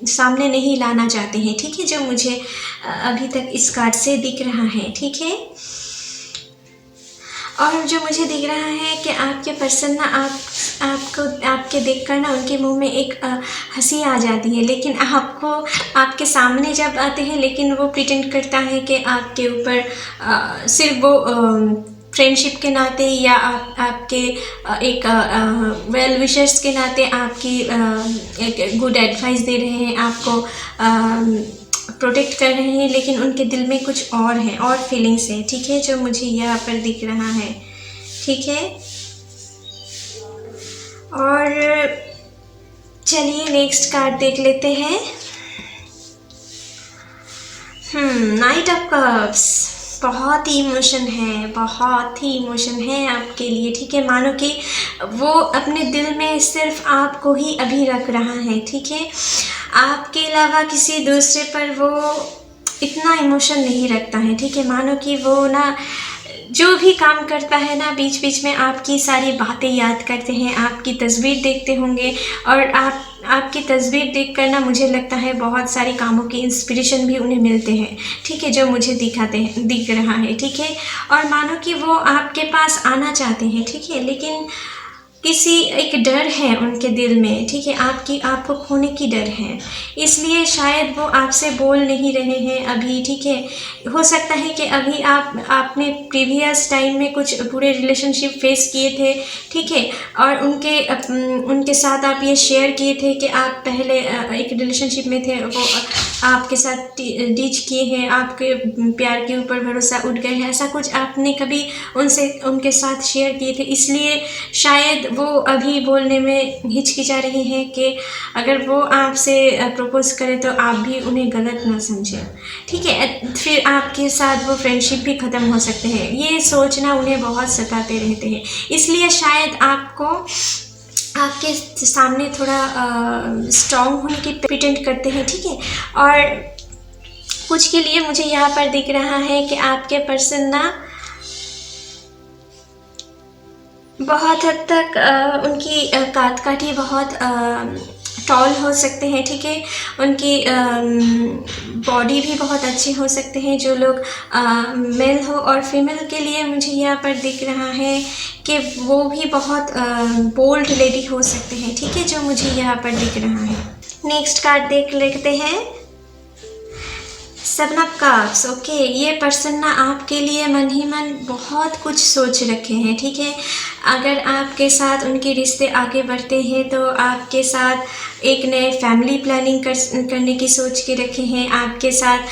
सामने नहीं लाना चाहते हैं, ठीक है, जो मुझे अभी तक इस कार्ड से दिख रहा है, ठीक है। और जो मुझे दिख रहा है कि आपके पर्सन ना आपके देखकर ना उनके मुंह में एक हंसी आ जाती है, लेकिन आपको आपके सामने जब आते हैं, लेकिन वो प्रिटेंड करता है कि आपके ऊपर सिर्फ वो फ्रेंडशिप के नाते या आपके एक वेल विशर्स के नाते आपकी एक गुड एडवाइस दे रहे हैं, आपको प्रोटेक्ट कर रहे हैं, लेकिन उनके दिल में कुछ और है, और फीलिंग्स है, ठीक है, जो मुझे यहाँ पर दिख रहा है, ठीक है। और चलिए नेक्स्ट कार्ड देख लेते हैं। नाइट ऑफ कप्स, बहुत ही इमोशन है, बहुत ही इमोशन है आपके लिए, ठीक है। मानो कि वो अपने दिल में सिर्फ आपको ही अभी रख रहा है, ठीक है। आपके अलावा किसी दूसरे पर वो इतना इमोशन नहीं रखता है, ठीक है। मानो कि वो ना जो भी काम करता है ना, बीच बीच में आपकी सारी बातें याद करते हैं, आपकी तस्वीर देखते होंगे, और आपकी तस्वीर देखकर ना मुझे लगता है बहुत सारे कामों की इंस्पिरेशन भी उन्हें मिलते हैं, ठीक है, जो मुझे दिख रहा है, ठीक है। और मानो कि वो आपके पास आना चाहते हैं, ठीक है, लेकिन किसी एक डर है उनके दिल में, ठीक है, आपको खोने की डर है, इसलिए शायद वो आपसे बोल नहीं रहे हैं अभी, ठीक है। हो सकता है कि अभी आपने प्रीवियस टाइम में कुछ बुरे रिलेशनशिप फेस किए थे, ठीक है, और उनके साथ आप ये शेयर किए थे कि आप पहले एक रिलेशनशिप में थे, वो आपके साथ डीच किए हैं, आपके प्यार के ऊपर भरोसा उठ गए है, ऐसा कुछ आपने कभी उनके साथ शेयर किए थे, इसलिए शायद वो अभी बोलने में हिचकिचा रही हैं कि अगर वो आपसे प्रपोज करें तो आप भी उन्हें गलत ना समझें, ठीक है, फिर आपके साथ वो फ्रेंडशिप भी ख़त्म हो सकते हैं। ये सोचना उन्हें बहुत सताते रहते हैं, इसलिए शायद आपके सामने थोड़ा स्ट्रॉन्ग होने की प्रिटेंड करते हैं, ठीक है। और कुछ के लिए मुझे यहाँ पर दिख रहा है कि आपके पर्सन ना बहुत हद तक उनकी काठी बहुत टॉल हो सकते हैं, ठीक है, उनकी बॉडी भी बहुत अच्छे हो सकते हैं, जो लोग मेल हो, और फीमेल के लिए मुझे यहाँ पर दिख रहा है कि वो भी बहुत बोल्ड लेडी हो सकते हैं, ठीक है, जो मुझे यहाँ पर दिख रहा है। नेक्स्ट कार्ड देख लेते हैं। सेवन ऑफ कप्स, ओके, ये पर्सन ना आपके लिए मन ही मन बहुत कुछ सोच रखे हैं, ठीक है। अगर आपके साथ उनके रिश्ते आगे बढ़ते हैं तो आपके साथ एक नए फैमिली प्लानिंग करने की सोच के रखे हैं, आपके साथ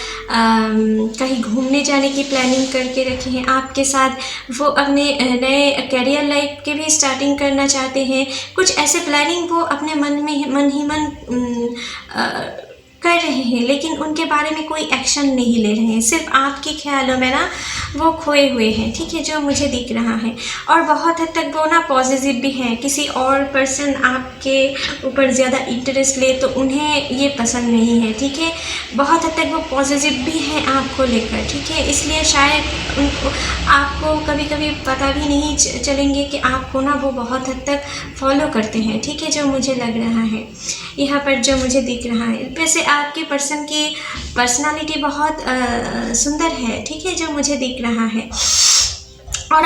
कहीं घूमने जाने की प्लानिंग करके रखे हैं, आपके साथ वो अपने नए करियर लाइफ के भी स्टार्टिंग करना चाहते हैं। कुछ ऐसे प्लानिंग वो अपने मन ही मन कर रहे हैं, लेकिन उनके बारे में कोई एक्शन नहीं ले रहे हैं, सिर्फ आपके ख्यालों में ना वो खोए हुए हैं, ठीक है, जो मुझे दिख रहा है। और बहुत हद तक वो ना पॉजिटिव भी हैं, किसी और पर्सन आपके ऊपर ज़्यादा इंटरेस्ट ले तो उन्हें ये पसंद नहीं है, ठीक है। बहुत हद तक वो पॉजिटिव भी हैं आपको लेकर, ठीक है, इसलिए शायद उनको आपको कभी कभी पता भी नहीं चलेंगे कि आपको ना वो बहुत हद तक फॉलो करते हैं, ठीक है, जो मुझे लग रहा है यहाँ पर, जो मुझे दिख रहा है। वैसे आपके पर्सन की पर्सनालिटी बहुत सुंदर है, ठीक है, जो मुझे दिख रहा है। और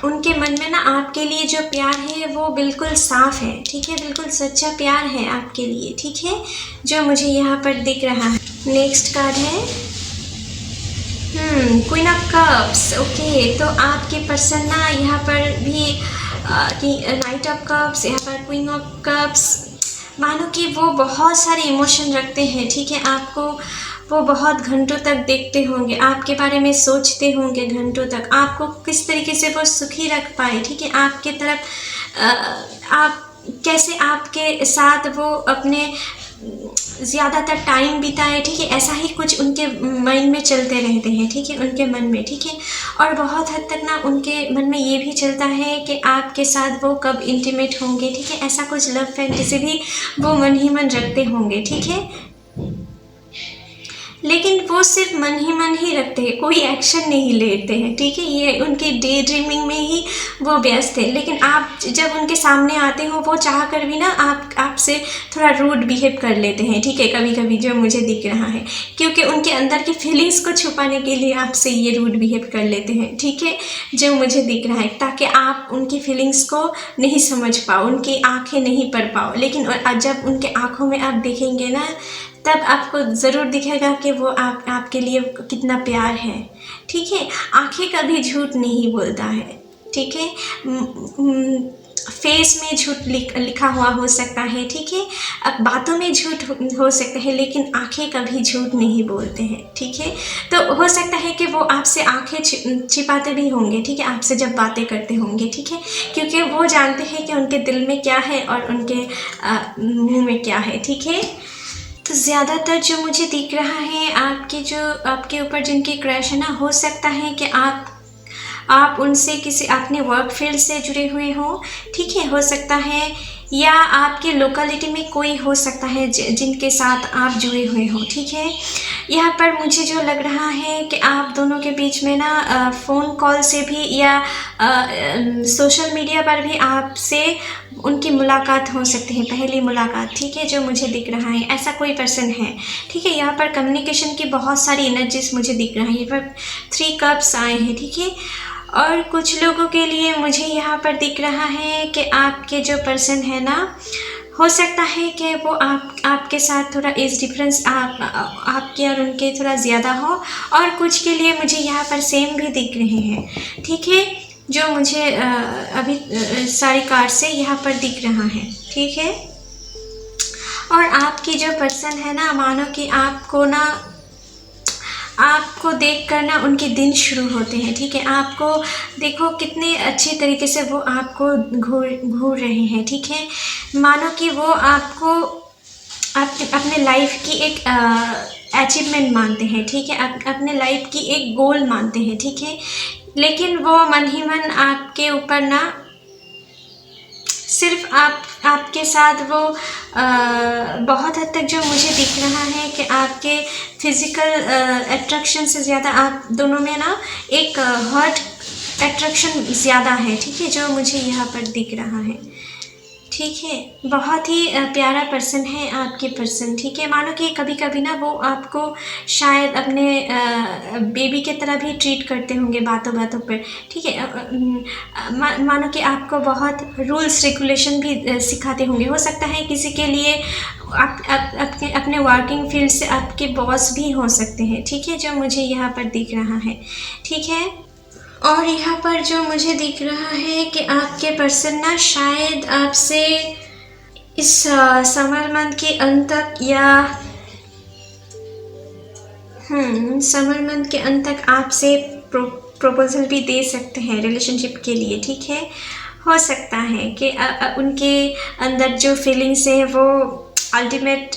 उनके मन में ना आपके लिए जो प्यार है वो बिल्कुल साफ है, ठीक है, बिल्कुल सच्चा प्यार है आपके लिए, ठीक है, जो मुझे यहाँ पर दिख रहा है। नेक्स्ट कार्ड है क्वीन ऑफ कप्स, ओके, तो आपके पर्सन ना यहाँ पर भी नाइट ऑफ कप्स, यहाँ पर क्वीन ऑफ कप्स, मानो कि वो बहुत सारे इमोशन रखते हैं, ठीक है, आपको वो बहुत घंटों तक देखते होंगे, आपके बारे में सोचते होंगे घंटों तक, आपको किस तरीके से वो सुखी रख पाए, ठीक है, आपके तरफ आप कैसे आपके साथ वो अपने ज़्यादातर टाइम बिताए, ठीक है, ऐसा ही कुछ उनके माइंड में चलते रहते हैं, ठीक है, उनके मन में, ठीक है। और बहुत हद तक ना उनके मन में ये भी चलता है कि आपके साथ वो कब इंटीमेट होंगे, ठीक है, ऐसा कुछ लव फैंटेसी भी वो मन ही मन रखते होंगे, ठीक है। लेकिन वो सिर्फ मन ही रखते हैं, कोई एक्शन नहीं लेते हैं, ठीक है, ये उनकी डे ड्रीमिंग में ही वो व्यस्त है। लेकिन आप जब उनके सामने आते हो वो चाह कर भी ना आपसे थोड़ा रूड बिहेव कर लेते हैं, ठीक है, कभी कभी, जो मुझे दिख रहा है, क्योंकि उनके अंदर की फीलिंग्स को छुपाने के लिए आपसे ये रूड बिहेव कर लेते हैं, ठीक है, जो मुझे दिख रहा है, ताकि आप उनकी फीलिंग्स को नहीं समझ पाओ, उनकी आंखें नहीं पढ़ पाओ। लेकिन जब उनके आंखों में आप देखेंगे ना, तब आपको ज़रूर दिखेगा कि वो आपके लिए कितना प्यार है, ठीक है। आंखें कभी झूठ नहीं बोलता है, ठीक है। फेस में झूठ लिखा हुआ हो सकता है, ठीक है, अब बातों में झूठ हो सकता है, लेकिन आंखें कभी झूठ नहीं बोलते हैं, ठीक है। तो हो सकता है कि वो आपसे आंखें छिपाते भी होंगे, ठीक है, आपसे जब बातें करते होंगे, ठीक है, क्योंकि वो जानते हैं कि उनके दिल में क्या है और उनके मुंह में क्या है, ठीक है। तो ज़्यादातर जो मुझे दिख रहा है, आपके ऊपर जिनकी क्रश है ना, हो सकता है कि आप उनसे किसी अपने वर्क फील्ड से जुड़े हुए हो, ठीक है, हो सकता है, या आपके लोकेलिटी में कोई हो सकता है जिनके साथ आप जुड़े हुए हो, ठीक है। यहाँ पर मुझे जो लग रहा है कि आप दोनों के बीच में ना फ़ोन कॉल से भी या सोशल मीडिया पर भी आपसे उनकी मुलाकात हो सकती है, पहली मुलाकात, ठीक है, जो मुझे दिख रहा है, ऐसा कोई पर्सन है, ठीक है। यहाँ पर कम्युनिकेशन की बहुत सारी एनर्जीज मुझे दिख रहा है, यहाँ पर 3 कप्स आए हैं, ठीक है। और कुछ लोगों के लिए मुझे यहाँ पर दिख रहा है कि आपके जो पर्सन है ना, हो सकता है कि वो आपके साथ थोड़ा एज डिफरेंस आपके और उनके थोड़ा ज़्यादा हो, और कुछ के लिए मुझे यहाँ पर सेम भी दिख रहे हैं, ठीक है, जो मुझे अभी सारी कार्ड से यहाँ पर दिख रहा है, ठीक है। और आपकी जो पर्सन है ना, मानो कि आपको देखकर ना उनके दिन शुरू होते हैं, ठीक है। आपको देखो कितने अच्छे तरीके से वो आपको घूर रहे हैं, ठीक है। मानो कि वो आपको अपने लाइफ की एक अचीवमेंट मानते हैं, ठीक है, अपने लाइफ की एक गोल मानते हैं, ठीक है। लेकिन वो मन ही मन आपके ऊपर ना सिर्फ आपके साथ वो बहुत हद तक, जो मुझे दिख रहा है कि आपके फिज़िकल अट्रैक्शन से ज़्यादा आप दोनों में ना एक हार्ट अट्रैक्शन ज़्यादा है, ठीक है, जो मुझे यहाँ पर दिख रहा है, ठीक है। बहुत ही प्यारा पर्सन है आपके पर्सन, ठीक है। मानो कि कभी कभी ना वो आपको शायद अपने बेबी की तरह भी ट्रीट करते होंगे बातों बातों पर, ठीक है। मानो कि आपको बहुत रूल्स रेगुलेशन भी सिखाते होंगे। हो सकता है किसी के लिए अपने वर्किंग फील्ड से आपके बॉस भी हो सकते हैं, ठीक है, जो मुझे यहाँ पर दिख रहा है, ठीक है। और यहाँ पर जो मुझे दिख रहा है कि आपके पर्सन ना शायद आपसे इस समर मंथ के अंत तक, या समर मंथ के अंत तक आपसे प्रपोजल भी दे सकते हैं रिलेशनशिप के लिए, ठीक है। हो सकता है कि उनके अंदर जो फीलिंग्स है वो अल्टीमेट,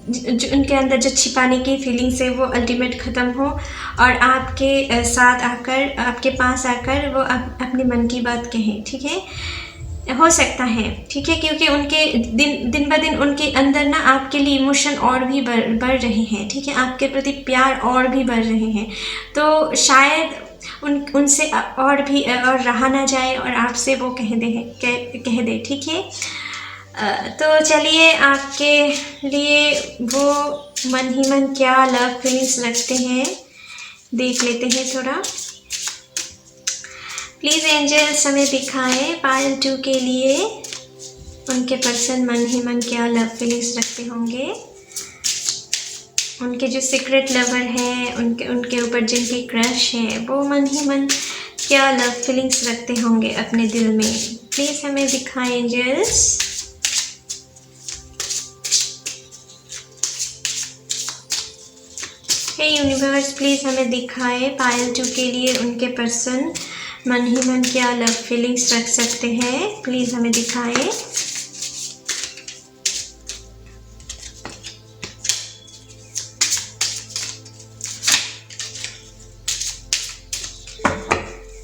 जो उनके अंदर जो छिपाने की फीलिंग्स है वो अल्टीमेट ख़त्म हो, और आपके साथ आकर, आपके पास आकर वो अपने मन की बात कहें, ठीक है। हो सकता है, ठीक है, क्योंकि उनके दिन ब दिन उनके अंदर ना आपके लिए इमोशन और भी बढ़ रहे हैं, ठीक है, आपके प्रति प्यार और भी बढ़ रहे हैं। तो शायद उनसे और भी और रहा ना जाए, और आपसे वो कह दे, ठीक है। तो चलिए, आपके लिए वो मन ही मन क्या लव फीलिंग्स रखते हैं देख लेते हैं थोड़ा। प्लीज़ एंजल्स हमें दिखाएं पायल 2 के लिए उनके पर्सन मन ही मन क्या लव फीलिंग्स रखते होंगे। उनके जो सीक्रेट लवर हैं, उनके ऊपर जिनकी क्रश है, वो मन ही मन क्या लव फीलिंग्स रखते होंगे अपने दिल में। प्लीज़ हमें दिखाएं एंजल्स। हे यूनिवर्स, प्लीज़ हमें दिखाएं पायल 2 के लिए उनके पर्सन मन ही मन क्या लव फीलिंग्स रख सकते हैं। प्लीज़ हमें दिखाएं।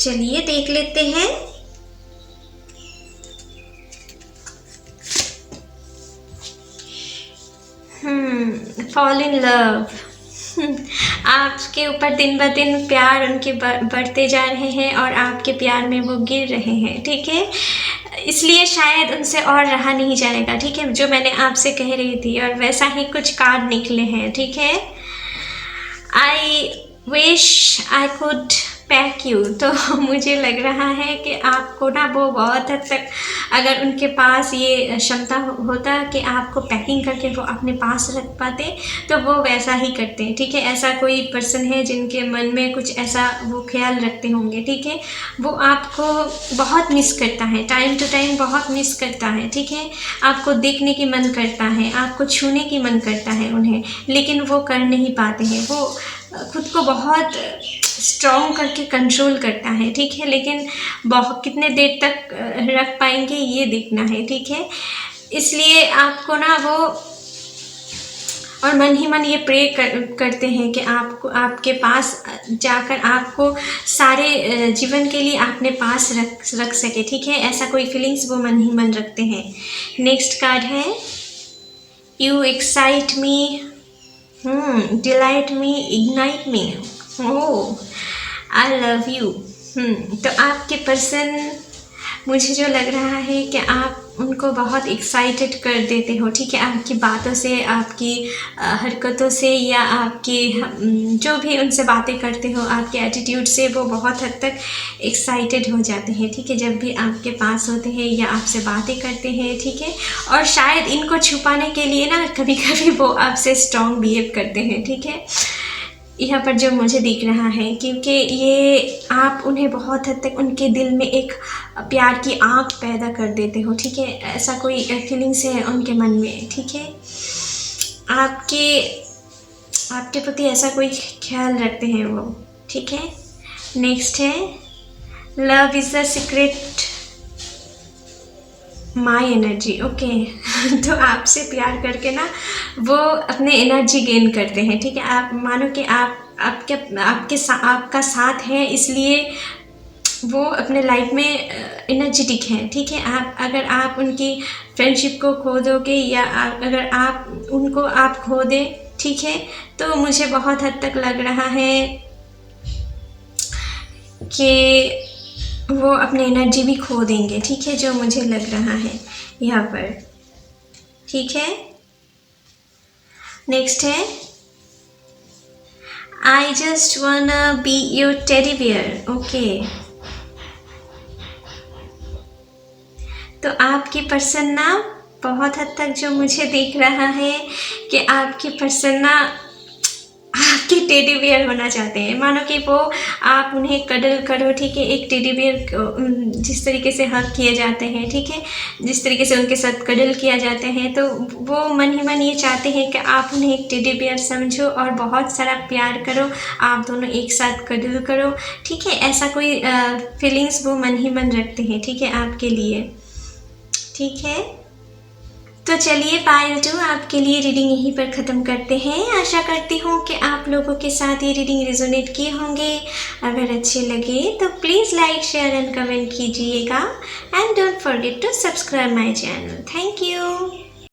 चलिए देख लेते हैं। Fall in love. आपके ऊपर दिन ब दिन प्यार उनके बढ़ते जा रहे हैं और आपके प्यार में वो गिर रहे हैं, ठीक है। इसलिए शायद उनसे और रहा नहीं जाएगा, ठीक है, जो मैंने आपसे कह रही थी, और वैसा ही कुछ कार्ड निकले हैं, ठीक है। I wish I could pack you. तो मुझे लग रहा है कि आपको ना वो बहुत हद तक, अगर उनके पास ये क्षमता होता कि आपको पैकिंग करके वो अपने पास रख पाते तो वो वैसा ही करते, ठीक है। ऐसा कोई पर्सन है जिनके मन में कुछ ऐसा वो ख्याल रखते होंगे, ठीक है। वो आपको बहुत मिस करता है, टाइम टू टाइम बहुत मिस करता है, ठीक है। आपको देखने की मन करता है, आपको छूने की मन करता है उन्हें, लेकिन वो कर नहीं पाते हैं। वो खुद को बहुत स्ट्रॉन्ग करके कंट्रोल करता है, ठीक है, लेकिन बहुत कितने देर तक रख पाएंगे ये देखना है, ठीक है। इसलिए आपको ना वो, और मन ही मन ये प्रे करते हैं कि आपको आपके पास जाकर आपको सारे जीवन के लिए अपने पास रख सके, ठीक है। ऐसा कोई फीलिंग्स वो मन ही मन रखते हैं। नेक्स्ट कार्ड है you excite me, delight me, ignite me, oh I love you. तो आपके पर्सन, मुझे जो लग रहा है कि आप उनको बहुत एक्साइटेड कर देते हो, ठीक है। आपकी बातों से, आपकी हरकतों से, या आपकी जो भी उनसे बातें करते हो, आपके एटीट्यूड से वो बहुत हद तक एक्साइटेड हो जाते हैं, ठीक है, जब भी आपके पास होते हैं या आपसे बातें करते हैं, ठीक है। और शायद इनको छुपाने के लिए ना कभी कभी वो आपसे स्ट्रॉन्ग बिहेव करते हैं, ठीक है, यहाँ पर जो मुझे दिख रहा है, क्योंकि ये आप उन्हें बहुत हद तक उनके दिल में एक प्यार की आग पैदा कर देते हो, ठीक है। ऐसा कोई फीलिंग्स है उनके मन में, ठीक है। आपके प्रति ऐसा कोई ख्याल रखते हैं वो, ठीक है। नेक्स्ट है love is the secret my energy, okay. तो आपसे प्यार करके ना वो अपने एनर्जी गेन करते हैं, ठीक है। आप मानो कि आपका साथ है, इसलिए वो अपने लाइफ में एनर्जेटिक हैं, ठीक है। अगर आप उनकी फ्रेंडशिप को खो दोगे, या अगर आप उनको खो दे, ठीक है, तो मुझे बहुत हद तक लग रहा है कि वो अपनी एनर्जी भी खो देंगे, ठीक है, जो मुझे लग रहा है यहाँ पर, ठीक है। नेक्स्ट है I just wanna be your teddy bear, okay. तो आपकी पर्सन ना बहुत हद तक जो मुझे दिख रहा है कि आपकी पर्सन ना आपकी टेडी बियर होना चाहते हैं। मानो कि वो आप उन्हें कडल करो, ठीक है, एक टेडी बियर जिस तरीके से हग किए जाते हैं, ठीक है, जिस तरीके से उनके साथ कडल किया जाते हैं, तो वो मन ही मन ये चाहते हैं कि आप उन्हें एक टेडी बियर समझो और बहुत सारा प्यार करो, आप दोनों एक साथ कडल करो, ठीक है। ऐसा कोई फीलिंग्स वो मन ही मन रखते हैं, ठीक है, आपके लिए, ठीक है। तो चलिए पायल 2 आपके लिए रीडिंग यहीं पर ख़त्म करते हैं। आशा करती हूँ कि आप लोगों के साथ ये रीडिंग रेजोनेट किए होंगे। अगर अच्छे लगे तो please like, share and comment कीजिएगा, and don't forget to subscribe my channel. Thank you.